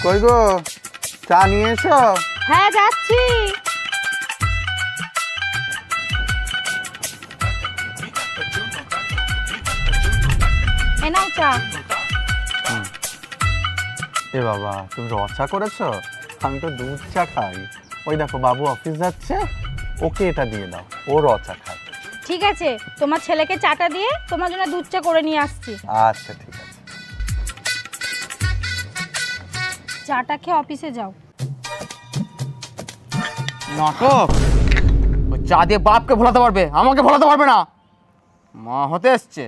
কই গো, চা নিয়ে এসো। হ্যাঁ যাচ্ছি। এ নাও চা। এ বাবা, তুমি রদ চা করেছো? আমি তো দুধ চা খাই। ওই দেখো বাবু অফিস যাচ্ছে, ওকে এটা দিয়ে দাও, ও রদ চা খায়। ঠিক আছে, তোমার ছেলেকে চাটা দিয়ে তোমার জন্য দুধ চা করে নিয়ে আসছি। আচ্ছা ঠিক আছে। চাটা খেয়ে অফিসে যাও। নাটক! ওই চা দিয়ে বাপকে ভোলাতে পারবে, আমাকে ভোলাতে পারবে না। মা হতে এসছে।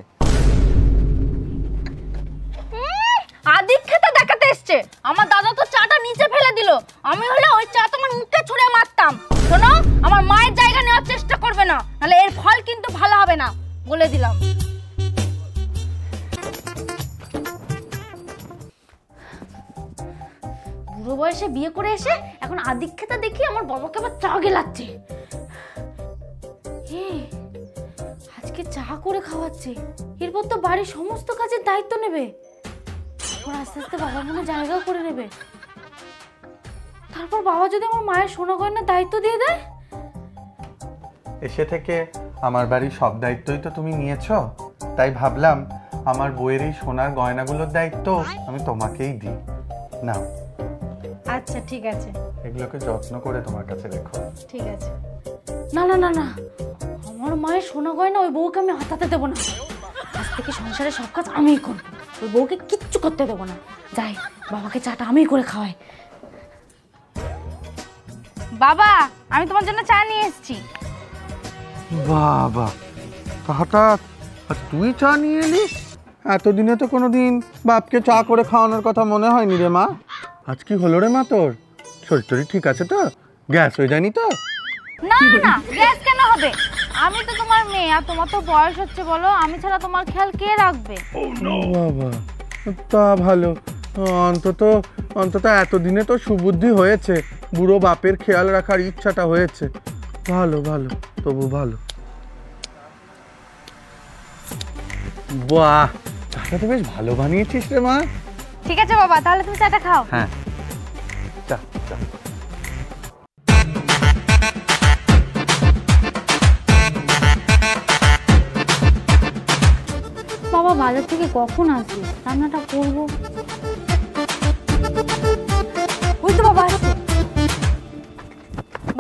আদিক্ষেতা দেখাতে এসছে। আমার দাদা তো চাটা নিচে ফেলে দিল। আমি হলে ওই চা তোমার মুখে ছুঁড়ে মারতাম। শোনো, আমার মায়ের জায়গা নেওয়ার চেষ্টা করবে না, নাহলে এর ফল কিন্তু ভালো হবে না, বলে দিলাম। বুড়ো বয়সে বিয়ে করে এসে এখন আদিক্ষেতা দেখি আমার বাবাকে আবার চা গেলাচ্ছে। আজকে চা করে খাওয়াচ্ছে, এরপর তো বাড়ির সমস্ত কাজের দায়িত্ব নেবে। আস্তে আস্তে বাবার মনে জায়গাও করে নেবে। তারপর বাবা যদি আমার মায়ের সোনা গয়নার দায়িত্ব দিয়ে দেয়। এসে থেকে আমার বাড়ির সব দায়িত্বই তো তুমি নিয়েছো, তাই ভাবলাম আমার বইয়ের এই সোনার গয়নাগুলোর দায়িত্ব আমি তোমাকেই দিই। নাও। আচ্ছা ঠিক আছে, এগুলোকে যত্ন করে তোমার কাছে রেখো। ঠিক আছে। না না না না, আমার মায়ের সোনা গয়না ওই বউকে আমি হাতাতে দেবো না। আজ থেকে সংসারের সব কাজ আমিই করবো, ওই বউকে কিচ্ছু করতে দেবো না। যাই, বাবাকে চাটা আমিই করে খাওয়াই। বাবা, আমি তোমার জন্য চা নিয়ে এসেছি। বাবা, হঠাৎ তুই চা নিয়ে এলি? এতদিনে তো কোনোদিন বাপকে চা করে খাওয়ানোর কথা মনে হয়নি রে মা। আজ কি হলো রে মা তোর? শরীর ঠিক আছে তো? গ্যাস হয়ে যায়নি তো? না না, গ্যাস কেন হবে? আমি তো তোমার মেয়ে, আর তোমার তো বয়স হচ্ছে, বলো আমি ছাড়া তোমার খেয়াল কে রাখবে? বাবা, তা ভালো। অন্তত এতদিনে তো সুবুদ্ধি হয়েছে, বুড়ো বাপের খেয়াল রাখার ইচ্ছাটা হয়েছে। ভালো ভালো, তবু ভালো। বাহ, চাটা তো বেশ ভালো বানিয়েছিস রে মা। ঠিক আছে বাবা, তাহলে তুমি চাটা খাও। হ্যাঁ, চা চা। বাবা বাজার থেকে কখন আসবে? রান্নাটা করবো। ওই তো বাবা আসছে।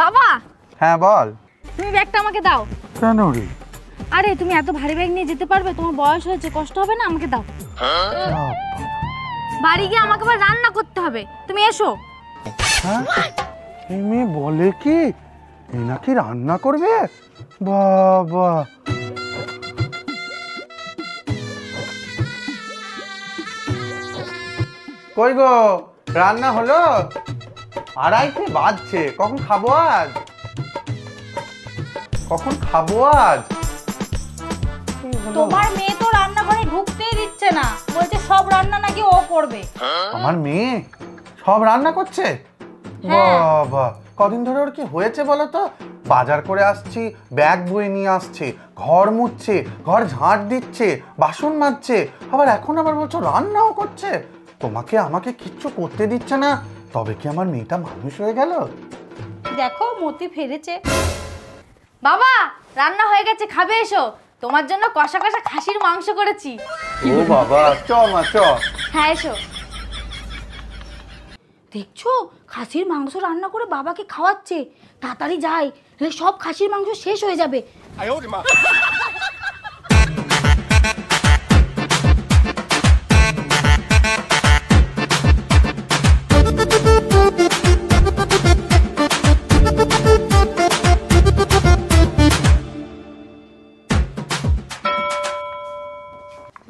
বাবা। হ্যাঁ বল। তুমি ব্যাগটা আমাকে দাও। কেন রে? আরে তুমি এত ভারী ব্যাগ নিয়ে যেতে পারবে? তোমার বয়স হয়েছে, কষ্ট হবে না? আমাকে দাও। বাড়ি গিয়ে আমাকে আবার রান্না করতে হবে, তুমি এসো। হ্যাঁ, এই মেয়ে বলে কি? এই নাকি রান্না করবে? বাবা, কই গো, রান্না হলো? 2:30 বাজছে, কখন খাবো আজ? কখন খাবো আজ? তোমার মেয়ে তো রান্নাঘরে ঢুকতেই দিচ্ছে না, বলছে সব রান্না নাকি ও করবে। আমার মেয়ে সব রান্না করছে? বাবা, কদিন ধরে ওর কি হয়েছে বলো তো? বাজার করে আসছি, ব্যাগ বয়ে নিয়ে আসছে, ঘর মুছছে, ঘর ঝাঁট দিচ্ছে, বাসন মাজছে, আবার এখন আবার বলছো রান্নাও করছে। তোমাকে আমাকে কিচ্ছু করতে দিচ্ছে না, তবে কি আমার মেয়েটা মানুষ হয়ে গেল? দেখো মতি ফিরেছে। বাবা, রান্না হয়ে গেছে, খাবে এসো। তোমার জন্য কষা কষা খাসির মাংস করেছি। ও বাবা, চ মা চ। হ্যাঁ এসো। দেখছো, খাসির মাংস রান্না করে বাবাকে খাওয়াচ্ছে। তাড়াতাড়ি যাই, নাহলে সব খাসির মাংস শেষ হয়ে যাবে।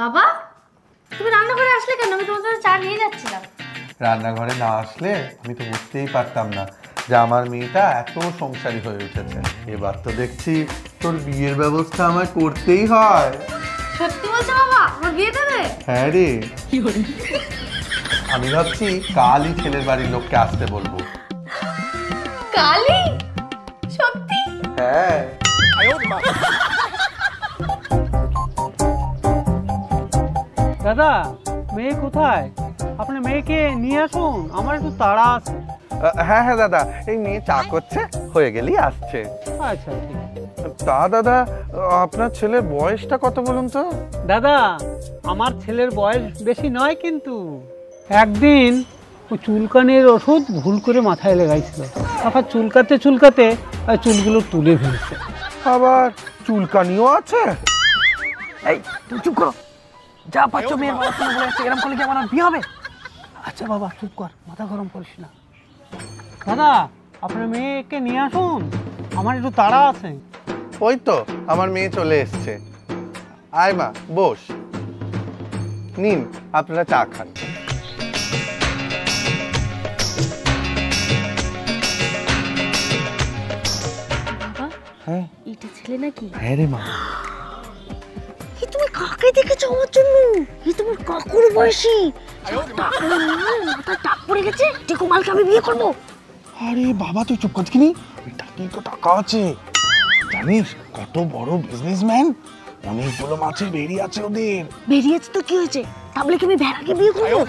বাবা, তুমি রান্নাঘরে আসলে কেন? আমি তোমার জন্য চা নিয়ে যাচ্ছিলাম। রান্নাঘরে না আসলে আমি তো বুঝতেই পারতাম না যে আমার মেয়েটা এত সংসারী হয়ে উঠেছে। এবার তো দেখছি তোর বিয়ের ব্যবস্থা আমায় করতেই হয়। সত্যি বলছো বাবা, আমার বিয়ে দেবে? হ্যাঁ রে, আমি ভাবছি কালই ছেলের বাড়ির লোককে আসতে বলবো। কালই? সত্যি? হ্যাঁ। দাদা, মেয়ে কোথায়? আপনার মেয়েকে নিয়ে আসুন, আমার একটু তাড়া আছে। হ্যাঁ হ্যাঁ দাদা, এই মেয়ে চা করছে, হয়ে গেলেই আসছে। আচ্ছা ঠিক আছে। তা দাদা, আপনার ছেলের বয়সটা কত বলুন তো? দাদা, আমার ছেলের বয়স বেশি নয়, কিন্তু একদিন ও চুলকানির ওষুধ ভুল করে মাথায় লেগাইছিল, তারপর চুলকাতে চুলকাতে চুলগুলো তুলে ফেলছে। আবার চুলকানিও আছে? এই তুই চুপ করো, যা পাচ্ছ মেয়ের বাবা তুমি বলে এরকম করলে কি আমার আর বিয়ে হবে? আচ্ছা বাবা চুপ কর, মাথা গরম করিস না। দাদা, আপনার মেয়েকে নিয়ে আসুন, আমার একটু তাড়া আছে। ওই তো আমার মেয়ে চলে এসছে। আয় মা, বস। নিন, আপনারা চা খান। বাবা, হ্যাঁ এটা ছেলে নাকি? হ্যাঁ রে মা। তুমি কাকে দেখেছো আমার জন্য? তোমার কাকুর বয়সী। মাথায় টাক পড়ে গেছে, টেকুমালকে আমি বিয়ে করবো। আরে বাবা, তুই চুপ করছিস নি? টাকাই তো টাকা আছে, জানিস কত বড় বিজনেসম্যান, অনেকগুলো মাছের বেরিয়ে আছে ওদের। বেরিয়েছে তো কি হয়েছে, তাহলে কি আমি ভেড়াকে বিয়ে করবো?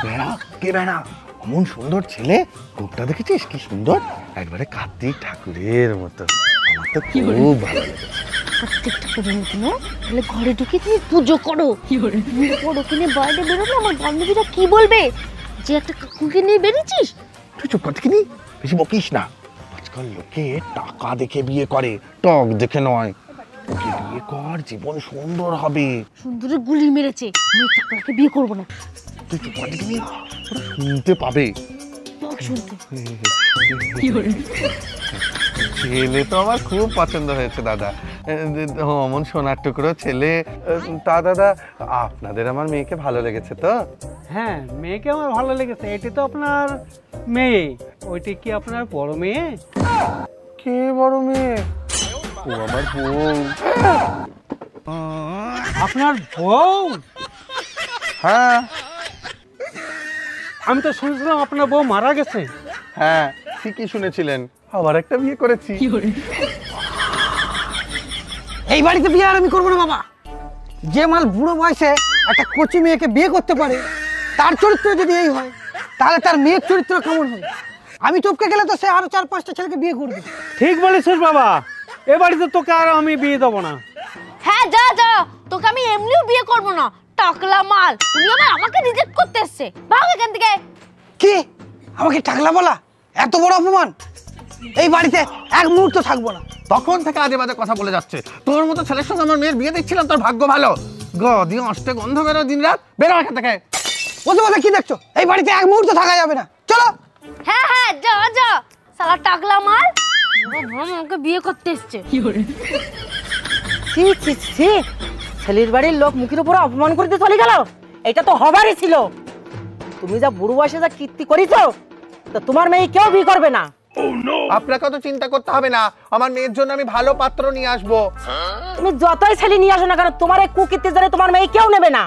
ভেড়া? কে ভেড়া? অমন সুন্দর ছেলে, রূপটা দেখেছিস কি সুন্দর, একবারে কার্তিক ঠাকুরের মতো। আমার তো খুব ভালো লেগেছে। কার্তিক ঠাকুরের মতো না? তাহলে ঘরে ঢুকে তুমি পুজো করো। তুমি করো, কিনে বাইরে বেরোলে আমার বান্ধবীরা কি বলবে যে একটা কাকুকে নিয়ে বেরিয়েছিস? তুই চুপ করছিস নি? বেশি বকিস না। আজকাল লোকে টাকা দেখে বিয়ে করে, টক দেখে নয়। ওকে বিয়ে কর, জীবন সুন্দর হবে। সুন্দরের গুলি মেরেছে, আমি টাকাকে বিয়ে করবো না। তুই চুপ করছিস নি? ওরা শুনতে পাবে। বক শুনতে। ছেলে তো আমার খুব পছন্দ হয়েছে দাদা, অমন সোনার টুকরো ছেলে। তা দাদা, আপনাদের আমার মেয়েকে ভালো লেগেছে তো? হ্যাঁ, মেয়েকে আমার ভালো লেগেছে। এটি তো আপনার মেয়ে, ওইটি কি আপনার বড় মেয়ে? কে বড় মেয়ে? ও আমার বউ। আপনার বউ? হ্যাঁ আমি তো শুনছিলাম আপনার বউ মারা গেছে। হ্যাঁ, ঠিকই শুনেছিলেন, আবার একটা বিয়ে করেছি। এই বাড়িতে বিয়ে আর আমি করবো না বাবা। যে মাল বুড়ো বয়সে একটা কচি মেয়েকে বিয়ে করতে পারে, তার চরিত্র যদি এই হয়, তাহলে তার মেয়ের চরিত্র কেমন হবে? আমি টপকে গেলে তো সে আরো 4-5টা ছেলেকে বিয়ে করবে। ঠিক বলেছিস বাবা, এ বাড়িতে তোকে আর আমি বিয়ে দেবো না। হ্যাঁ যা যা, তোকে আমি এমনিও বিয়ে করবো না, টাকলা মাল। উনি আমাকে রিজেক্ট করতে এসছে, ভাগ এখান থেকে। কি আমাকে টাকলা বলা? এত বড় অপমান! এই বাড়িতে এক মুহূর্ত থাকবো না। তখন থেকে আজে বাজে কথা বলে যাচ্ছে। তোর মতো ছেলের সঙ্গে আমার মেয়ের বিয়ে দেখছিলাম, তোর ভাগ্য ভালো। গদি অষ্টে গন্ধ বেরো দিন রাত, বেরো এখান থেকে। বসে বসে কি দেখছো? এই বাড়িতে এক মুহূর্ত থাকা যাবে না, চলো। হ্যাঁ হ্যাঁ যা যা, শালা টাকলা মাল, আমাকে বিয়ে করতে এসছে। ছেলের বাড়ির লোক মুখের উপর অপমান করতে চলে গেল, এটা তো হবারই ছিল। তুমি যা বুড়ো বয়সে যা কীর্তি করেছো, তো তোমার মেয়ে কেউ বিয়ে করবে না। আপনাকে তো চিন্তা করতে হবে না, আমার মেয়ের জন্য আমি ভালো পাত্র নিয়ে আসবো। তুমি যতই ছেলে নিয়ে আসো না কেন, তোমার এই কুকীর্তি জানে তোমার মেয়ে কেউ নেবে না।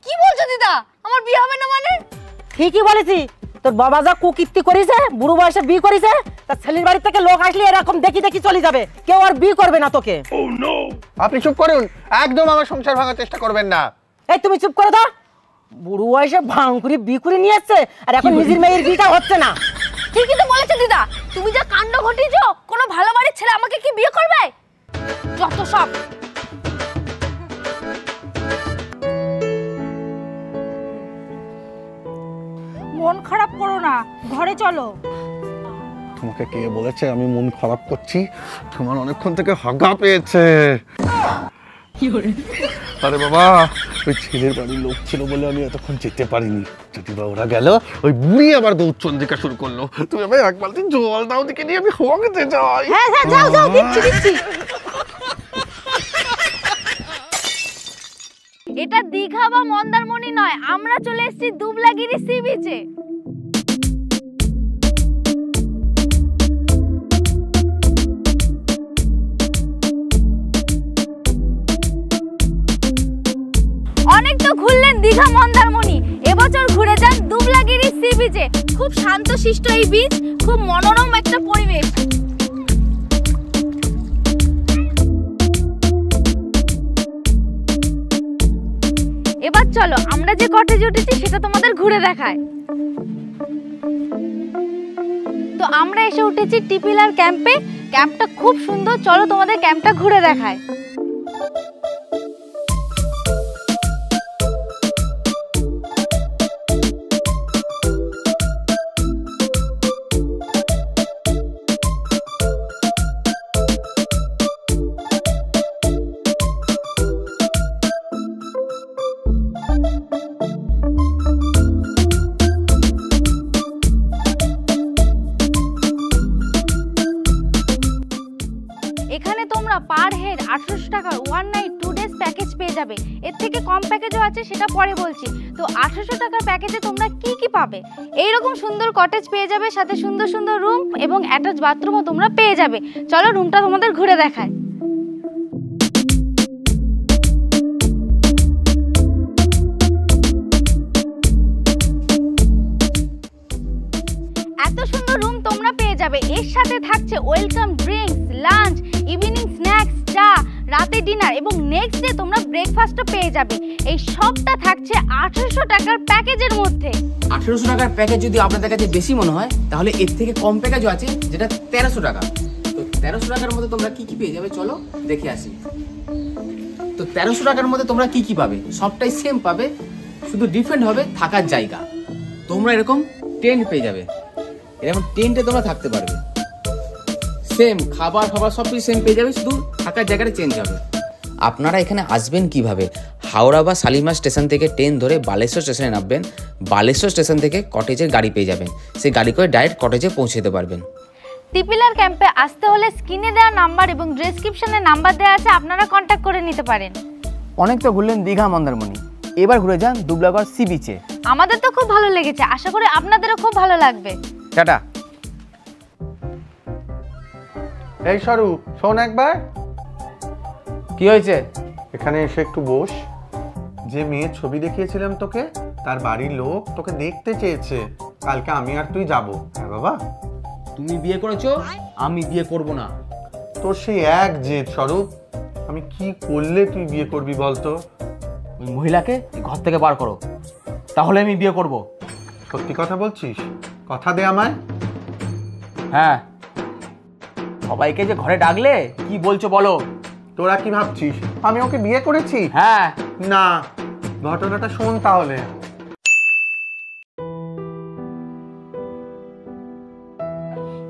কি বলছো দিদা, আমার বিয়ে হবে না মানে? ঠিকই বলেছি, তোর বাবা যা কুকীর্তি করেছে, বুড়ো বয়সে বিয়ে করেছে, তার ছেলের বাড়ি থেকে লোক আসলে এরকম দেখি দেখি চলে যাবে, কেউ আর বিয়ে করবে না তোকে। আপনি চুপ করুন, একদম আমার সংসার ভাঙার চেষ্টা করবেন না। এই তুমি চুপ করে দাও। বুড়ো বয়সে ভাঙকুড়ি বিয়ে করে নিয়ে আসছে, আর এখন নিজের মেয়ের বিয়েটা হচ্ছে না। ঠিকই তো বলেছো দিদা, তুমি যা কাণ্ড ঘটিয়েছো, কোনো ভালো বাড়ির ছেলে আমাকে কি বিয়ে করবে? যত সব। মন খারাপ করো না, ঘরে চলো। তোমাকে কে বলেছে আমি মন খারাপ করছি? তোমার অনেকক্ষণ থেকে হাগা পেয়েছে। আরে বাবা, ওই ছেলের বাড়ির লোক ছিল বলে আমি এতক্ষণ যেতে পারিনি। যদি বা ওরা গেল, ওই বুড়ি আবার দৌড়চন্দ্রিকা শুরু করলো। তুমি আমায় এক বালতি জল দাও, দিকে নিয়ে আমি হাগতে যাই। হ্যাঁ হ্যাঁ যাও যাও, দিচ্ছি দিচ্ছি। এটা দীঘা বা মন্দারমণি নয়, আমরা চলে এসেছি দুবলাগিরি সি বিচে। অনেক তো ঘুরলেন দীঘা মন্দারমণি, এবছর ঘুরে যান দুবলাগিরি সি বিচে। খুব শান্তশিষ্ট এই বিচ, খুব মনোরম একটা পরিবেশ। এবার চলো আমরা যে কটেজে উঠেছি সেটা তোমাদের ঘুরে দেখায়। তো আমরা এসে উঠেছি টিপিলার ক্যাম্পে। ক্যাম্পটা খুব সুন্দর, চলো তোমাদের ক্যাম্পটা ঘুরে দেখায়। এখানে তোমরা পার হেড 1800 টাকার 1 নাইট 2 ডেজ প্যাকেজ পেয়ে যাবে। এর থেকে কম প্যাকেজও আছে, সেটা পরে বলছি। তো 1800 টাকার প্যাকেজে তোমরা কি কি পাবে? এইরকম সুন্দর কটেজ পেয়ে যাবে, সাথে সুন্দর সুন্দর রুম এবং অ্যাটাচ বাথরুমও তোমরা পেয়ে যাবে। চলো রুমটা তোমাদের ঘুরে দেখায়। এত সুন্দর রুম তোমরা পেয়ে যাবে। এর সাথে থাকছে welcome drinks, lunch, evening snacks, চা, রাতে ডিনার এবং নেক্সট ডে তোমরা ব্রেকফাস্টও পেয়ে যাবে। এই সবটা থাকছে 1800 টাকার প্যাকেজের মধ্যে। 1800 টাকার প্যাকেজ যদি আপনাদের কাছে বেশি মনে হয়, তাহলে এর থেকে কম প্যাকেজও আছে যেটা 1300 টাকা। তো 1300 টাকার মধ্যে তোমরা কি কি পেয়ে যাবে চলো দেখে আসি। তো 1300 টাকার মধ্যে তোমরা কি কি পাবে? সবটাই সেম পাবে, শুধু ডিফারেন্ট হবে থাকার জায়গা। তোমরা এরকম টেন্ট পেয়ে যাবে, এরকম টেন্টে তোমরা থাকতে পারবে। সেম খাবার সব কিছু সেম পেয়ে যাবে, শুধু থাকার জায়গাটা চেঞ্জ হবে। আপনারা এখানে আসবেন কিভাবে? হাওড়া বা শালিমার স্টেশন থেকে ট্রেন ধরে বালেশ্বর স্টেশনে নামবেন। বালেশ্বর স্টেশন থেকে কটেজের গাড়ি পেয়ে যাবেন, সেই গাড়ি করে ডাইরেক্ট কটেজে পৌঁছে যেতে পারবেন। টিপিলার ক্যাম্পে আসতে হলে স্ক্রিনে দেওয়া নাম্বার এবং ডেসক্রিপশনে নাম্বার দেওয়া আছে, আপনারা কন্ট্যাক্ট করে নিতে পারেন। অনেক তো ঘুরলেন দীঘা, মন্দারমণি, এবার ঘুরে যান দুবলাগড় সি বিচে। আমাদের তো খুব ভালো লেগেছে, আশা করি আপনাদেরও খুব ভালো লাগবে। টাটা। এই সরু, শোন একবার। কি হয়েছে? এখানে এসে একটু বস। যে মেয়ের ছবি দেখিয়েছিলাম তোকে, তার বাড়ির লোক তোকে দেখতে চেয়েছে। কালকে আমি আর তুই যাব। হ্যাঁ বাবা। তুমি বিয়ে করেছো, আমি বিয়ে করব না। তোর সেই এক জেদ স্বরূপ। আমি কি করলে তুই বিয়ে করবি বলতো? ওই মহিলাকে ঘর থেকে বার করো, তাহলে আমি বিয়ে করব। সত্যি কথা বলছিস? কথা দে আমায়। হ্যাঁ। সবাইকে যে ঘরে ডাকলে কি বলছো বলো? তোরা কি ভাবছিস আমি ওকে বিয়ে করেছি? হ্যাঁ। না, ঘটনাটা শোন তাহলে।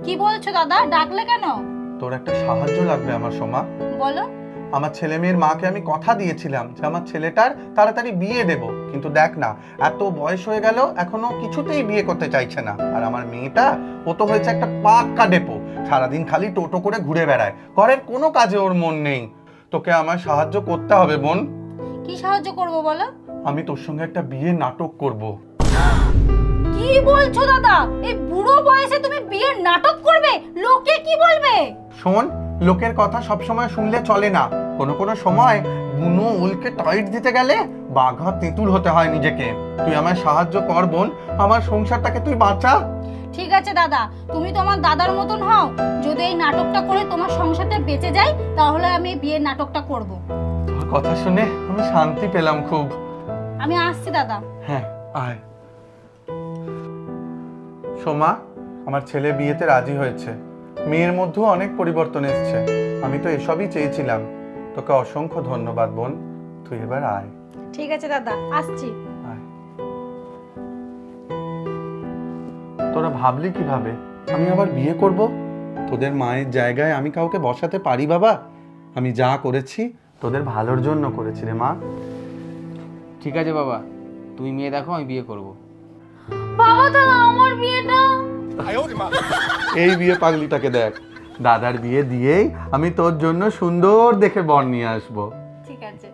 কি বলছো দাদা, ডাকলে কেন? তোর একটা সাহায্য লাগবে আমার সোমা। বলো। আমার ছেলে মেয়ের মাকে আমি কথা দিয়েছিলাম যে আমার ছেলেটার তাড়াতাড়ি বিয়ে দেব, কিন্তু দেখ না, এত বয়স হয়ে গেল এখনো কিছুতেই বিয়ে করতে চাইছে না। আর আমার মেয়েটা, ও তো হয়েছে একটা পাক্কা ডেপো, সারাদিন খালি টোটো করে ঘুরে বেড়ায়, ঘরের কোনো কাজে ওর মন নেই। তোকে আমার সাহায্য করতে হবে বোন। কি সাহায্য করব বলো? আমি তোর সঙ্গে একটা বিয়ের নাটক করব। কি বলছো দাদা, এই বুড়ো বয়সে তুমি বিয়ের নাটক করবে? লোকে কি বলবে? শোন, লোকের কথা সব সময় শুনলে চলে না। কোনো কোনো সময় বুনো উলকে টাইট দিতে গেলে বাঘা তেঁতুল হতে হয় নিজেকে। তুই আমায় সাহায্য কর বোন, আমার সংসারটাকে তুই বাঁচা। ঠিক আছে দাদা, তুমি তো আমার দাদার মতন হও। যদি এই নাটকটা করে তোমার সংসারটা বেঁচে যায়, তাহলে আমি এই বিয়ের নাটকটা করব। তোর কথা শুনে আমি শান্তি পেলাম খুব। আমি আসছি দাদা। হ্যাঁ, আয়। সোমা, আমার ছেলে বিয়েতে রাজি হয়েছে। মেয়ের মধ্যেও অনেক পরিবর্তন এসছে। আমি তো এসবই চেয়েছিলাম। তোকে অসংখ্য ধন্যবাদ বোন। তুই এবার আয়। ঠিক আছে দাদা, আসছি। আয়। তোরা ভাবলি কিভাবে আমি আবার বিয়ে করব? তোদের মায়ের জায়গায় আমি কাউকে বসাতে পারি বাবা? আমি যা করেছি তোদের ভালোর জন্য করেছি রে মা। ঠিক আছে বাবা, তুমি মেয়ে দেখো, আমি বিয়ে করব। বাবা তাহলে আমার বিয়েটা? এই বিয়ে পাগলিটাকে দেখ, দাদার বিয়ে দিয়েই আমি তোর জন্য সুন্দর দেখে বর নিয়ে আসবো। ঠিক আছে।